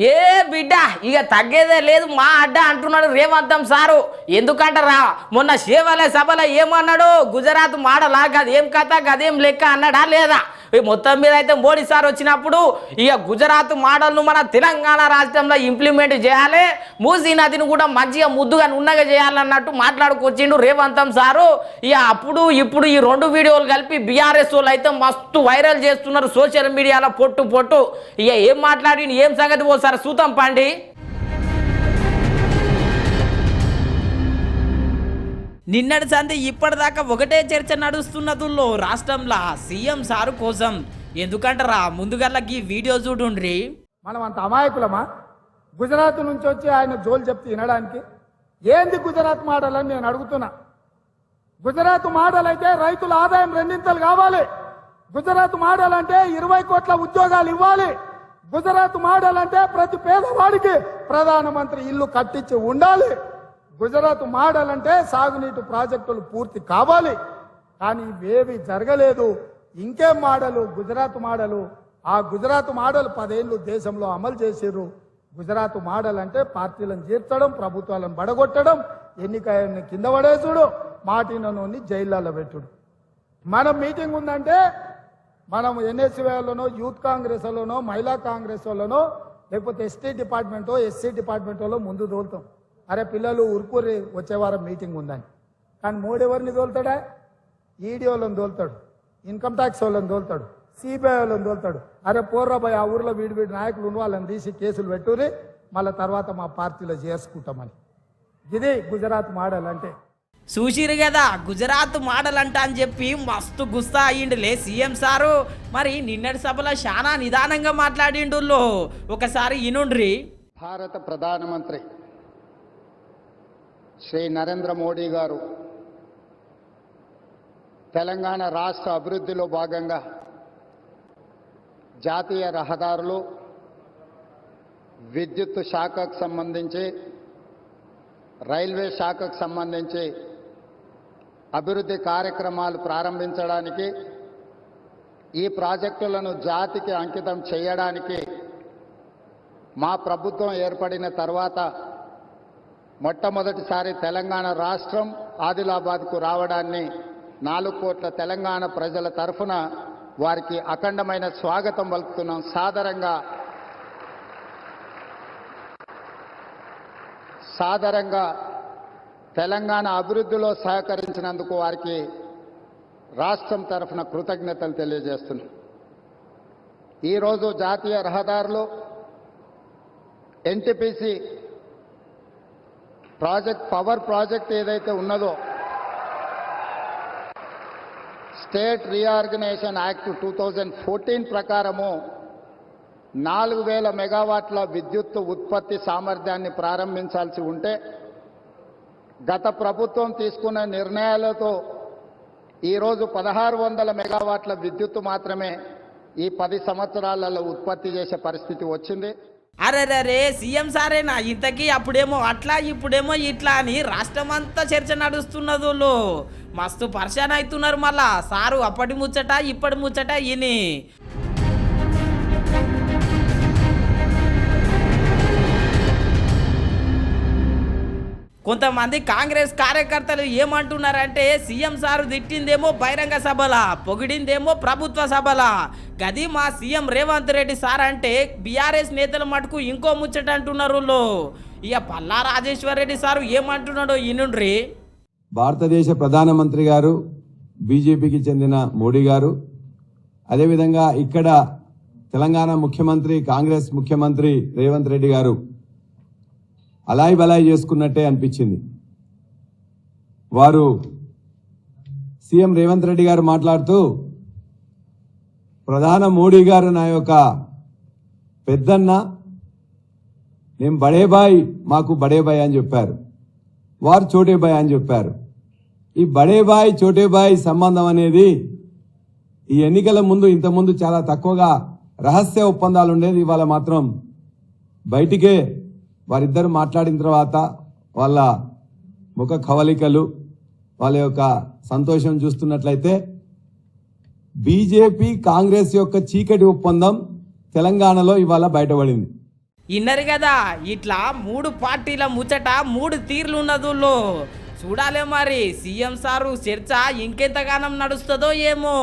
ఏ బిడ్డ ఇక తగ్గేదే లేదు మా అడ్డ అంటున్నాడు రేవంతం సారు. ఎందుకంటారా మొన్న శివాలయ సభలో ఏమన్నాడు? గుజరాత్ మాడలా గదేం కథ గదేం లెక్క అన్నాడా లేదా? మొత్తం మీద అయితే మోడీ సార్ వచ్చినప్పుడు ఇక గుజరాత్ మోడల్ను మన తెలంగాణ రాష్ట్రంలో ఇంప్లిమెంట్ చేయాలి, మూసీ నదిని కూడా మంచిగా ముద్దుగా నున్నగా చేయాలన్నట్టు మాట్లాడుకొచ్చిండు రేవంతం సారు. ఇక అప్పుడు ఇప్పుడు ఈ రెండు వీడియోలు కలిపి బీఆర్ఎస్ వాళ్ళు అయితే మస్తు వైరల్ చేస్తున్నారు సోషల్ మీడియాలో పొట్టు. ఇక ఏం మాట్లాడి ఏం సంగతి పోసారు సూతం పండి. నిన్నటి సంది ఇప్పటిదాకా ఒకటే చర్చ నడుస్తున్నదుల్లో రాష్ట్రంలో సీఎం సారు కోసం. ఎందుకంటారా ముందుగల్లకి వీడియో చూడుండ్రి. మనం అంత అమాయకులమా? గుజరాత్ నుంచి వచ్చి ఆయన జోలు చెప్తే వినడానికి? ఏంది గుజరాత్ మోడల్ అని నేను అడుగుతున్నా. గుజరాత్ మోడల్ అయితే రైతుల ఆదాయం రెండింతలు కావాలి. గుజరాత్ మోడల్ అంటే 20 కోట్ల ఉద్యోగాలు ఇవ్వాలి. గుజరాత్ మోడల్ అంటే ప్రతి పేదవాడికి ప్రధానమంత్రి ఇల్లు కట్టించి ఉండాలి. గుజరాత్ మోడల్ అంటే సాగునీటి ప్రాజెక్టులు పూర్తి కావాలి. కానీ ఇవేవి జరగలేదు. ఇంకేం మోడలు? గుజరాత్ మోడలు. ఆ గుజరాత్ మోడల్ 10 ఏళ్ళు దేశంలో అమలు చేసిర్రు. గుజరాత్ మోడల్ అంటే పార్టీలను చేర్చడం, ప్రభుత్వాలను బడగొట్టడం, ఎన్నికలను కింద పడేసుడు, మాటినోని జైళ్ళలో పెట్టుడు. మనం మీటింగ్ ఉందంటే మనం ఎన్ఎస్సీలోనో యూత్ కాంగ్రెస్ లోనో మహిళా కాంగ్రెస్ లోనో లేకపోతే ఎస్టీ డిపార్ట్మెంటో ఎస్సీ డిపార్ట్మెంటో ముందు తోలుతాం. అరే పిల్లలు ఉరుకూరి వచ్చే వారం మీటింగ్ ఉందని. కానీ మోడీ ఎవరిని తోలుతాడా? ఈడీ వాళ్ళని తోలుతాడు, ఇన్కమ్ ట్యాక్స్ వాళ్ళని తోలుతాడు, సిబిఐ వాళ్ళని తోలుతాడు. అరే పోర్రాబాయ్ ఆ ఊర్లో వీడి నాయకులు ఉన్న వాళ్ళని తీసి కేసులు పెట్టుకుని మళ్ళీ తర్వాత మా పార్టీలో చేర్చుకుంటామని. ఇది గుజరాత్ మోడల్ అంటే. చూసిరు కదా గుజరాత్ మోడల్ అంట అని చెప్పి మస్తు గుస్తా అయ్యిండులే సీఎం సారు. మరి నిన్నటి సభలో చాలా నిదానంగా మాట్లాడిండుల్లో ఒకసారి ఇనుండ్రి. భారత ప్రధానమంత్రి శ్రీ నరేంద్ర మోడీ గారు తెలంగాణ రాష్ట్ర అభివృద్ధిలో భాగంగా జాతీయ రహదారులు, విద్యుత్ శాఖకు సంబంధించి, రైల్వే శాఖకు సంబంధించి అభివృద్ధి కార్యక్రమాలు ప్రారంభించడానికి, ఈ ప్రాజెక్టులను జాతికి అంకితం చేయడానికి మా ప్రభుత్వం ఏర్పడిన తర్వాత మొట్టమొదటిసారి తెలంగాణ రాష్ట్రం ఆదిలాబాద్కు రావడాన్ని 4 కోట్ల తెలంగాణ ప్రజల తరఫున వారికి అఖండమైన స్వాగతం పలుకుతున్నాం. సాదరంగా తెలంగాణ అభివృద్ధిలో సహకరించినందుకు వారికి రాష్ట్రం తరఫున కృతజ్ఞతలు తెలియజేస్తున్నాం. ఈరోజు జాతీయ రహదారులు ఎన్టీపీసీ ప్రాజెక్ట్, పవర్ ప్రాజెక్ట్ ఏదైతే ఉన్నదో స్టేట్ రీఆర్గనైజేషన్ యాక్ట్ 2014 ప్రకారము 4000 మెగావాట్ల విద్యుత్ ఉత్పత్తి సామర్థ్యాన్ని ప్రారంభించాల్సి ఉంటే గత ప్రభుత్వం తీసుకున్న నిర్ణయాలతో ఈరోజు 1600 మెగావాట్ల విద్యుత్ మాత్రమే ఈ 10 సంవత్సరాలలో ఉత్పత్తి చేసే పరిస్థితి వచ్చింది. అరే సీఎం సారేనా ఇంతకీ? అప్పుడేమో అట్లా ఇప్పుడేమో ఇట్లా అని రాష్ట్రం అంతా చర్చ నడుస్తున్నది. మస్తు పరిశాన్ అవుతున్నారు మళ్ళా సారు. అప్పటి ముచ్చట ఇప్పటి ముచ్చట ఇని. కొంతమంది కాంగ్రెస్ కార్యకర్తలు ఏమంటున్నారంటే సీఎం సారు తిట్టిందేమో బహిరంగ సభలా, పొగిడిందేమో ప్రభుత్వ సభలా. గది మా సీఎం రేవంత్ రెడ్డి సార్ అంటే బీఆర్ఎస్ నేతల మటుకు ఇంకో ముచ్చట అంటున్నారు. ఇక పల్లా రాజేశ్వర్ రెడ్డి సారు ఏమంటున్నాడో ఇనుండ్రి. భారతదేశ ప్రధానమంత్రి గారు, బీజేపీకి చెందిన మోడీ గారు, అదేవిధంగా ఇక్కడ తెలంగాణ ముఖ్యమంత్రి కాంగ్రెస్ ముఖ్యమంత్రి రేవంత్ రెడ్డి గారు అలాయి బలాయి చేసుకున్నట్టే అనిపించింది. వారు సీఎం రేవంత్ రెడ్డి గారు మాట్లాడుతూ ప్రధాన మోడీ గారు నా యొక్క పెద్దన్న, నేను బడేబాయ్, మాకు బడేబాయ్ అని చెప్పారు. వారు చోటేబాయ్ అని చెప్పారు. ఈ బడేబాయ్ చోటేబాయ్ సంబంధం అనేది ఈ ఎన్నికల ముందు ఇంతకుముందు చాలా తక్కువగా రహస్య ఒప్పందాలు ఉండేది. ఇవాళ మాత్రం బయటికే వారిద్దరు మాట్లాడిన తర్వాత వాళ్ళ ముఖ కవలికలు, వాళ్ళ యొక్క సంతోషం చూస్తున్నట్లయితే బీజేపీ కాంగ్రెస్ యొక్క చీకటి ఒప్పందం తెలంగాణలో ఇవాళ బయటపడింది. ఇన్నరు కదా ఇట్లా 3 పార్టీల ముచ్చట 3 తీర్లు ఉన్నదుల్లో చూడాలే మరి సీఎం సారు చర్చ ఇంకెంతగానం నడుస్తుందో ఏమో.